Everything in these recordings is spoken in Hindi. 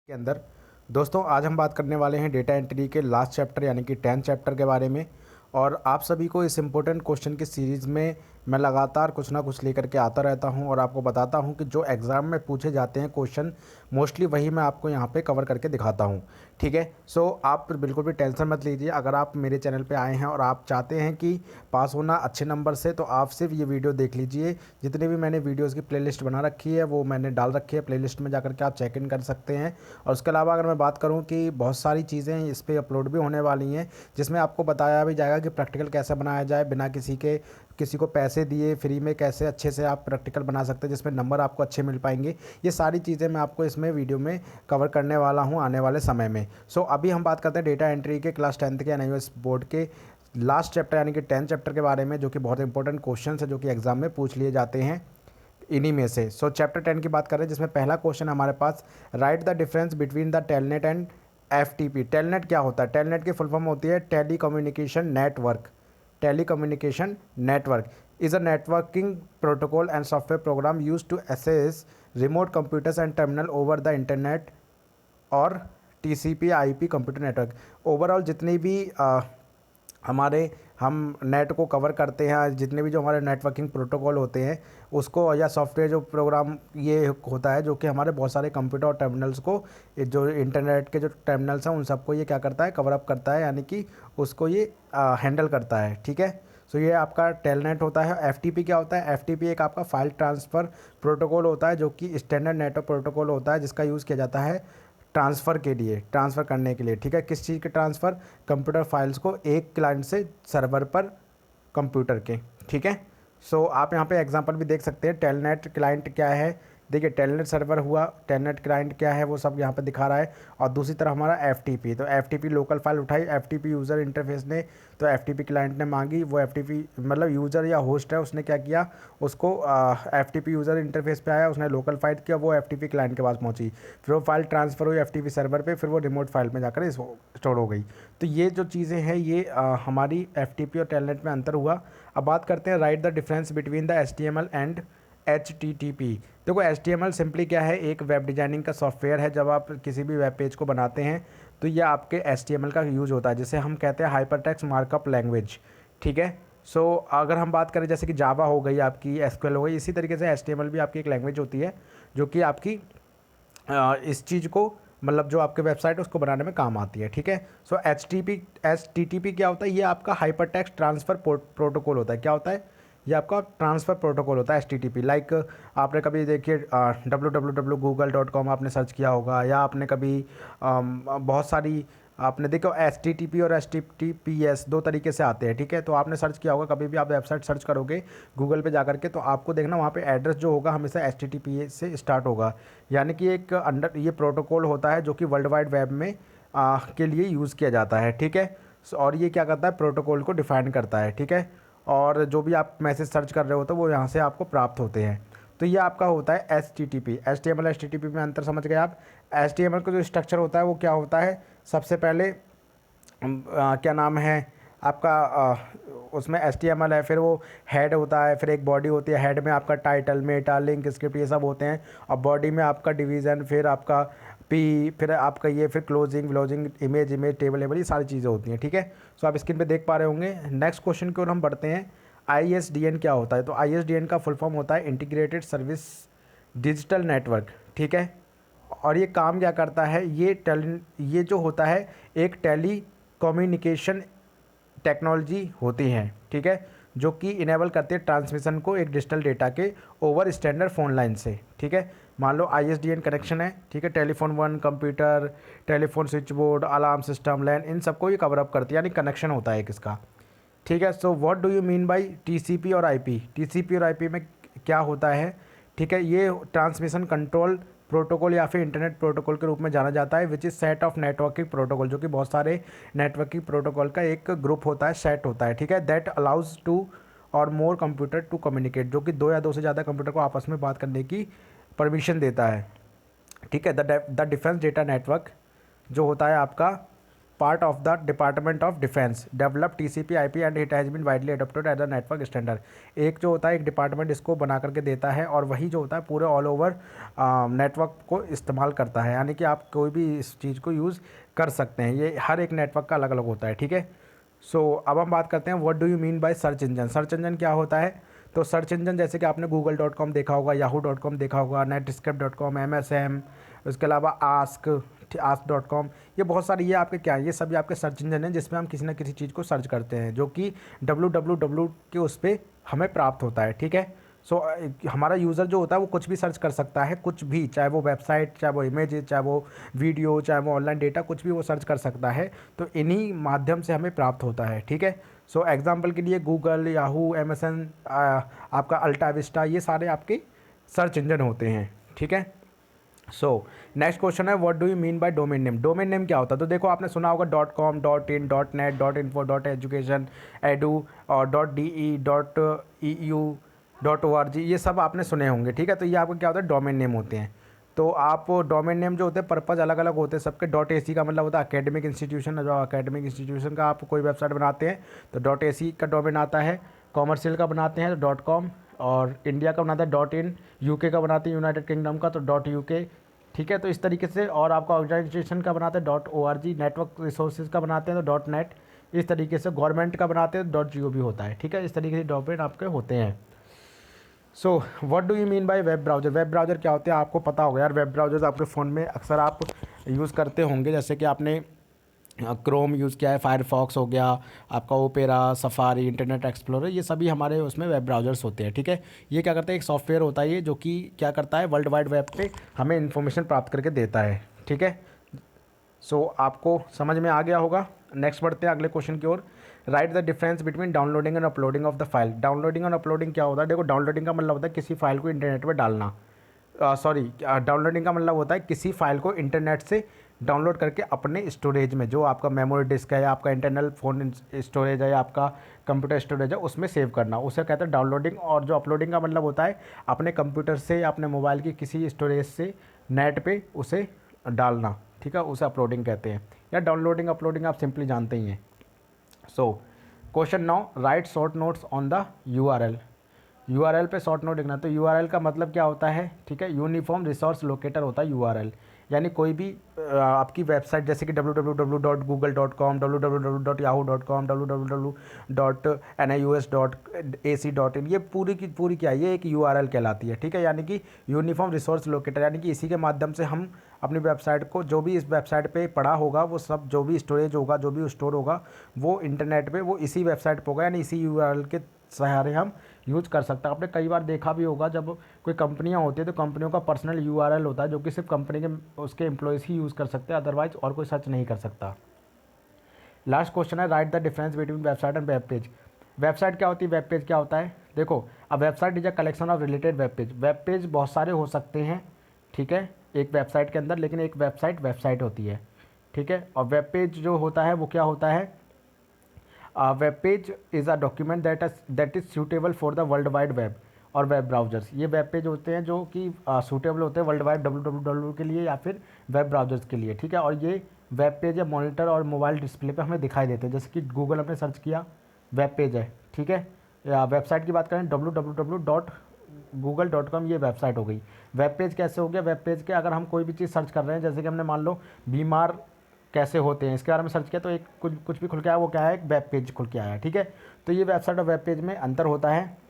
के अंदर दोस्तों आज हम बात करने वाले हैं डेटा एंट्री के लास्ट चैप्टर यानी कि 10th चैप्टर के बारे में। और आप सभी को इस इम्पोर्टेंट क्वेश्चन की सीरीज़ में मैं लगातार कुछ ना कुछ लेकर के आता रहता हूं और आपको बताता हूं कि जो एग्ज़ाम में पूछे जाते हैं क्वेश्चन मोस्टली वही मैं आपको यहां पे कवर करके दिखाता हूं। ठीक है, सो आप बिल्कुल भी टेंशन मत लीजिए। अगर आप मेरे चैनल पे आए हैं और आप चाहते हैं कि पास होना अच्छे नंबर से, तो आप सिर्फ ये वीडियो देख लीजिए। जितने भी मैंने वीडियोज़ की प्लेलिस्ट बना रखी है वो मैंने डाल रखी है प्लेलिस्ट में, जाकर के आप चेक इन कर सकते हैं। और उसके अलावा अगर मैं बात करूं कि बहुत सारी चीज़ें इस पर अपलोड भी होने वाली हैं, जिसमें आपको बताया भी जाएगा कि प्रैक्टिकल कैसे बनाया जाए बिना किसी को पैसे दिए, फ्री में कैसे अच्छे से आप प्रैक्टिकल बना सकते हैं जिसमें नंबर आपको अच्छे मिल पाएंगे। ये सारी चीज़ें मैं आपको इसमें वीडियो में कवर करने वाला हूँ आने वाले समय में। सो अभी हम बात करते हैं डेटा एंट्री के क्लास 10th के एनआईओएस बोर्ड के लास्ट चैप्टर यानी कि 10th चैप्टर के बारे में, जो कि बहुत इंपॉर्टेंट क्वेश्चन है जो कि एग्जाम में पूछ लिए जाते हैं इन्हीं में से। सो चैप्टर 10 की बात करें, जिसमें पहला क्वेश्चन हमारे पास, write the difference between the telnet and FTP. Telnet क्या होता है? टेलनेट की फुल फॉर्म होती है telecommunication network. Telecommunication network is a networking protocol and software program used to access remote computers and terminal over the internet और TCP IP computer network. Overall जितनी भी हमारे हम नेट को कवर करते हैं, जितने भी जो हमारे नेटवर्किंग प्रोटोकॉल होते हैं उसको, या सॉफ्टवेयर जो प्रोग्राम ये होता है जो कि हमारे बहुत सारे कंप्यूटर और टर्मिनल्स को, जो इंटरनेट के जो टर्मिनल्स हैं उन सबको ये क्या करता है, कवर अप करता है, यानी कि उसको ये हैंडल करता है। ठीक है, सो ये आपका टेलनेट होता है। एफटीपी क्या होता है? एफटीपी एक आपका फाइल ट्रांसफ़र प्रोटोकॉल होता है जो कि स्टैंडर्ड नेटवर्क प्रोटोकॉल होता है, जिसका यूज़ किया जाता है ट्रांसफ़र के लिए, ट्रांसफ़र करने के लिए। ठीक है, किस चीज़ के ट्रांसफ़र? कंप्यूटर फाइल्स को एक क्लाइंट से सर्वर पर कंप्यूटर के। ठीक है, सो आप यहाँ पे एग्जांपल भी देख सकते हैं। टेलनेट क्लाइंट क्या है, देखिए टेलनेट सर्वर हुआ, टेलनेट क्लाइंट क्या है वो सब यहाँ पे दिखा रहा है। और दूसरी तरफ हमारा एफटीपी, तो एफटीपी लोकल फाइल उठाई एफटीपी यूज़र इंटरफेस ने, तो एफटीपी क्लाइंट ने मांगी, वो एफटीपी मतलब यूज़र या होस्ट है उसने क्या किया, उसको एफटीपी यूज़र इंटरफेस पे आया, उसने लोकल फाइल किया, वो एफटीपी क्लाइंट के पास पहुंची, फिर वो फाइल ट्रांसफ़र हुई एफटीपी सर्वर पे, फिर वो रिमोट फाइल में जाकर स्टोर हो गई। तो ये जो चीज़ें हैं ये हमारी एफटीपी और टेलनेट में अंतर हुआ। अब बात करते हैं right the difference between the HTML and HTTP। देखो HTML सिंपली क्या है, एक वेब डिजाइनिंग का सॉफ्टवेयर है। जब आप किसी भी वेब पेज को बनाते हैं तो ये आपके HTML का यूज़ होता है, जिसे हम कहते हैं हाइपरटेक्स्ट मार्कअप लैंग्वेज। ठीक है, सो अगर हम बात करें जैसे कि जावा हो गई, आपकी SQL हो गई, इसी तरीके से HTML भी आपकी एक लैंग्वेज होती है जो कि आपकी इस चीज़ को, मतलब जो आपके वेबसाइट है उसको बनाने में काम आती है। ठीक है, सो HTTP क्या होता है? ये आपका हाइपर टेक्स्ट ट्रांसफ़र प्रोटोकॉल होता है। क्या होता है? ये आपका ट्रांसफ़र प्रोटोकॉल होता है HTTP। लाइक आपने कभी देखिए www.google.com आपने सर्च किया होगा, या आपने कभी बहुत सारी आपने देखो HTTP और HTTPS दो तरीके से आते हैं। ठीक है, तो आपने सर्च किया होगा, कभी भी आप वेबसाइट सर्च करोगे गूगल पे जाकर के, तो आपको देखना वहाँ पे एड्रेस जो होगा हमेशा HTTP से स्टार्ट होगा। यानी कि एक अंडर ये प्रोटोकॉल होता है जो कि वर्ल्ड वाइड वेब में के लिए यूज़ किया जाता है। ठीक है, और ये क्या करता है, प्रोटोकॉल को डिफाइन करता है। ठीक है, और जो भी आप मैसेज सर्च कर रहे हो तो वो यहाँ से आपको प्राप्त होते हैं। तो ये आपका होता है HTTP। HTML HTTP में अंतर समझ गए आप। HTML का जो स्ट्रक्चर होता है वो क्या होता है, सबसे पहले क्या नाम है आपका, उसमें HTML है, फिर वो हेड होता है, फिर एक बॉडी होती है। हेड में आपका टाइटल, मेटा, लिंक, स्क्रिप्ट ये सब होते हैं, और बॉडी में आपका डिवीज़न, फिर आपका पी, फिर आपका ये, फिर क्लोजिंग, व्लोजिंग, इमेज टेबल, ये सारी चीज़ें होती हैं। ठीक है, सो आप स्क्रीन पे देख पा रहे होंगे। नेक्स्ट क्वेश्चन की ओर हम बढ़ते हैं। ISDN क्या होता है? तो ISDN का फुल फॉर्म होता है इंटीग्रेटेड सर्विस डिजिटल नेटवर्क। ठीक है, और ये काम क्या करता है, ये जो होता है एक टेली कम्युनिकेशन टेक्नोलॉजी होती है। ठीक है, जो कि इनेबल करती है ट्रांसमिशन को एक डिजिटल डेटा के ओवर स्टैंडर्ड फ़ोन लाइन से। ठीक है, मान लो ISDN कनेक्शन है। ठीक है, telephone one, computer, telephone switchboard, alarm system, LAN, इन सबको ये कवर अप करती है, यानी कनेक्शन होता है एक इसका। ठीक है, so what do you mean by TCP और IP? TCP और IP में क्या होता है? ठीक है, ये ट्रांसमिशन कंट्रोल प्रोटोकॉल या फिर इंटरनेट प्रोटोकॉल के रूप में जाना जाता है, which is set of networking protocol, जो कि बहुत सारे नेटवर्किंग प्रोटोकॉल का एक ग्रुप होता है, सेट होता है। ठीक है, दैट अलाउज टू और मोर कंप्यूटर टू कम्युनिकेट, जो कि दो या दो से ज़्यादा कंप्यूटर को आपस में बात करने की परमिशन देता है। ठीक है, द डिफेंस डेटा नेटवर्क जो होता है आपका part of the Department of Defense developed TCP IP and it has been widely adopted as a network standard। एक जो होता है एक डिपार्टमेंट इसको बना करके देता है और वही जो होता है पूरे ऑल ओवर नेटवर्क को इस्तेमाल करता है, यानी कि आप कोई भी इस चीज़ को यूज़ कर सकते हैं। ये हर एक नेटवर्क का अलग अलग होता है, ठीक है। सो अब हम बात करते हैं what do you mean by search engine. Search engine क्या होता है? तो सर्च इंजन जैसे कि आपने google.com देखा होगा, yahoo.com देखा होगा, netscape.com, MSM, उसके अलावा ask.com, ये बहुत सारी, ये आपके क्या है, ये सभी आपके सर्च इंजन हैं जिसमें हम किसी ना किसी चीज़ को सर्च करते हैं जो कि www के उस पर हमें प्राप्त होता है, ठीक है। सो हमारा यूज़र जो होता है वो कुछ भी सर्च कर सकता है, कुछ भी, चाहे वो वेबसाइट, चाहे वो इमेज, चाहे वो वीडियो, चाहे वो ऑनलाइन डेटा, कुछ भी वो सर्च कर सकता है। तो इन्हीं माध्यम से हमें प्राप्त होता है, ठीक है। सो एग्जांपल के लिए गूगल, याहू, एमएसएन, आपका अल्टा विस्टा, ये सारे आपके सर्च इंजन होते हैं, ठीक है। सो नेक्स्ट क्वेश्चन है what do you mean by domain name. Domain name क्या होता है? तो देखो आपने सुना होगा .com, .in, .net, .info, .education, edu और .de, .eu, .org, ये सब आपने सुने होंगे, ठीक है। तो ये आपको क्या होता है? डोमेन नेम होते हैं। तो आप डोमेन नेम जो होते हैं पर्पज़ अलग अलग होते हैं सबके। .ac का मतलब होता है एकेडमिक इंस्टीट्यूशन, जो एकेडमिक इंस्टीट्यूशन का आप कोई वेबसाइट बनाते हैं तो .ac का डोमेन आता है। कॉमर्शियल का बनाते हैं तो .com, और इंडिया का बनाता है .in, यूके का बनाते हैं यूनाइटेड किंगडम का तो .uk, ठीक है। तो इस तरीके से, और आपका ऑर्गेनाइजेशन का बनाते हैं .org, नेटवर्क रिसोर्सेज का बनाते हैं तो .net, इस तरीके से गवर्नमेंट का बनाते हैं .gov होता है, ठीक है। इस तरीके से डोमेन आपके होते हैं। So what do you mean by web browser. Web browser क्या होते हैं आपको पता होगा यार। वेब ब्राउज़र्स आपके फ़ोन में अक्सर आप यूज़ करते होंगे, जैसे कि आपने क्रोम यूज़ किया है, फायरफॉक्स हो गया, आपका ओपेरा, सफारी, इंटरनेट एक्सप्लोरर, ये सभी हमारे उसमें वेब ब्राउज़र्स होते हैं, ठीक है। ये क्या करते हैं? एक सॉफ्टवेयर होता है ये जो कि क्या करता है, वर्ल्ड वाइड वेब पे हमें इन्फॉर्मेशन प्राप्त करके देता है, ठीक है। सो आपको समझ में आ गया होगा। नेक्स्ट बढ़ते हैं अगले क्वेश्चन की ओर। Write the difference between downloading and uploading of the file. Downloading और अपलोडिंग क्या होता है? देखो, डाउनलोडिंग का मतलब होता है किसी फाइल को इंटरनेट पर डालना। डाउनलोडिंग का मतलब होता है किसी फाइल को इंटरनेट से डाउनलोड करके अपने स्टोरेज में, जो आपका मेमोरी डिस्क है या आपका इंटरनल फ़ोन स्टोरेज है या आपका कंप्यूटर स्टोरेज है, उसमें सेव करना, उसे कहते हैं डाउनलोडिंग। और जो अपलोडिंग का मतलब होता है अपने कंप्यूटर से या अपने मोबाइल की किसी स्टोरेज से नेट पे उसे डालना, ठीक है, उसे अपलोडिंग कहते हैं। या डाउनलोडिंग अपलोडिंग आप सिंपली जानते ही हैं। So question 9, right short notes on the URL। URL पे शॉर्ट नोट लिखना। तो URL का मतलब क्या होता है? ठीक है, यूनिफॉर्म रिसोर्स लोकेटर होता है URL। यानी कोई भी आपकी वेबसाइट जैसे कि www.google.com, www.yahoo.com, www.nius.ac.in, ये पूरी की पूरी क्या है? ये एक URL कहलाती है, ठीक है। यानी कि यूनिफॉर्म रिसोर्स लोकेटर, यानी कि इसी के माध्यम से हम अपनी वेबसाइट को, जो भी इस वेबसाइट पे पड़ा होगा वो सब, जो भी स्टोरेज होगा, जो भी स्टोर होगा वो इंटरनेट पे वो इसी वेबसाइट पे होगा, यानी इसी URL के सहारे हम यूज कर सकते हैं। आपने कई बार देखा भी होगा जब कोई कंपनियां होती है तो कंपनियों का पर्सनल URL होता है जो कि सिर्फ कंपनी के उसके एम्प्लॉयज़ ही यूज़ कर सकते हैं, अदरवाइज और कोई सर्च नहीं कर सकता। लास्ट क्वेश्चन है, right the difference between website and web page. Website क्या होती है, वेब पेज क्या होता है? देखो, अब website is a collection of related web page. Web page बहुत सारे हो सकते हैं, ठीक है, एक वेबसाइट के अंदर, लेकिन एक वेबसाइट होती है, ठीक है। और वेब पेज जो होता है वो क्या होता है? Web page is a document that is suitable for the world wide web और वेब ब्राउज़र्स। ये वेब पेज होते हैं जो कि सूटेबल होते हैं वर्ल्ड वाइड www के लिए या फिर वेब ब्राउज़र्स के लिए, ठीक है। और ये वेब पेज या मॉनिटर और मोबाइल डिस्प्ले पे हमें दिखाई देते हैं, जैसे कि गूगल हमने सर्च किया, वेब पेज है, ठीक है। या वेबसाइट की बात करें www.google.com, ये वेबसाइट हो गई। वेब पेज कैसे हो गया? वेब पेज के अगर हम कोई भी चीज़ सर्च कर रहे हैं, जैसे कि हमने मान लो बीमार कैसे होते हैं इसके बारे में सर्च किया, तो एक कुछ भी खुल के आया, वो क्या है? एक वेब पेज खुल के आया, ठीक है। तो ये वेबसाइट और वेब पेज में अंतर होता है।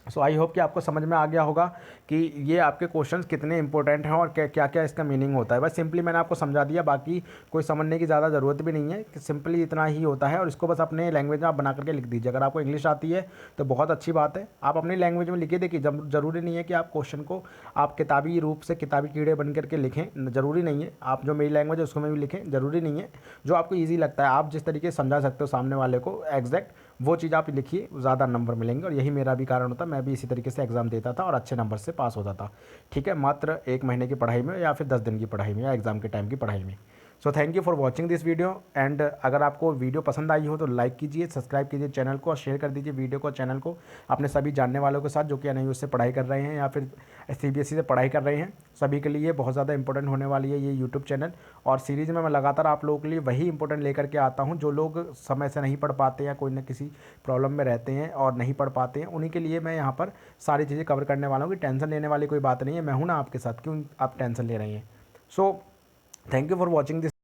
सो आई होप कि आपको समझ में आ गया होगा कि ये आपके क्वेश्चंस कितने इंपॉर्टेंट हैं और क्या क्या इसका मीनिंग होता है। बस सिंपली मैंने आपको समझा दिया, बाकी कोई समझने की ज़्यादा ज़रूरत भी नहीं है, कि सिंपली इतना ही होता है। और इसको बस अपने लैंग्वेज में आप बना करके लिख दीजिए। अगर आपको इंग्लिश आती है तो बहुत अच्छी बात है, आप अपनी लैंग्वेज में लिखिए। देखिए, जब ज़रूरी नहीं है कि आप क्वेश्चन को आप किताबी रूप से किताबी कीड़े बन करके लिखें, ज़रूरी नहीं है। आप जो मेरी लैंग्वेज है उसको में भी लिखें, ज़रूरी नहीं है। जो आपको ईजी लगता है, आप जिस तरीके से समझा सकते हो सामने वाले को एग्जैक्ट, वो चीज़ आप लिखिए, ज़्यादा नंबर मिलेंगे। और यही मेरा भी कारण होता, मैं भी इसी तरीके से एग्ज़ाम देता था और अच्छे नंबर से पास होता था, ठीक है। मात्र 1 महीने की पढ़ाई में या फिर 10 दिन की पढ़ाई में या एग्ज़ाम के टाइम की पढ़ाई में। So thank you for watching this video and अगर आपको वीडियो पसंद आई हो तो लाइक कीजिए, सब्सक्राइब कीजिए चैनल को और शेयर कर दीजिए वीडियो को, चैनल को अपने सभी जानने वालों के साथ जो कि एनआईओ से पढ़ाई कर रहे हैं या फिर सीबीएसई से पढ़ाई कर रहे हैं। सभी के लिए बहुत ज़्यादा इंपॉर्टेंट होने वाली है ये यूट्यूब चैनल, और सीरीज़ में मैं लगातार आप लोगों के लिए वही इंपॉर्टेंट लेकर के आता हूँ। जो लोग समय से नहीं पढ़ पाते या कोई ना किसी प्रॉब्लम में रहते हैं और नहीं पढ़ पाते हैं, उन्हीं के लिए मैं यहाँ पर सारी चीज़ें कवर करने वाला हूँ कि टेंशन लेने वाली कोई बात नहीं है। मैं हूँ ना आपके साथ, क्यों आप टेंशन ले रही हैं। So thank you for watching this.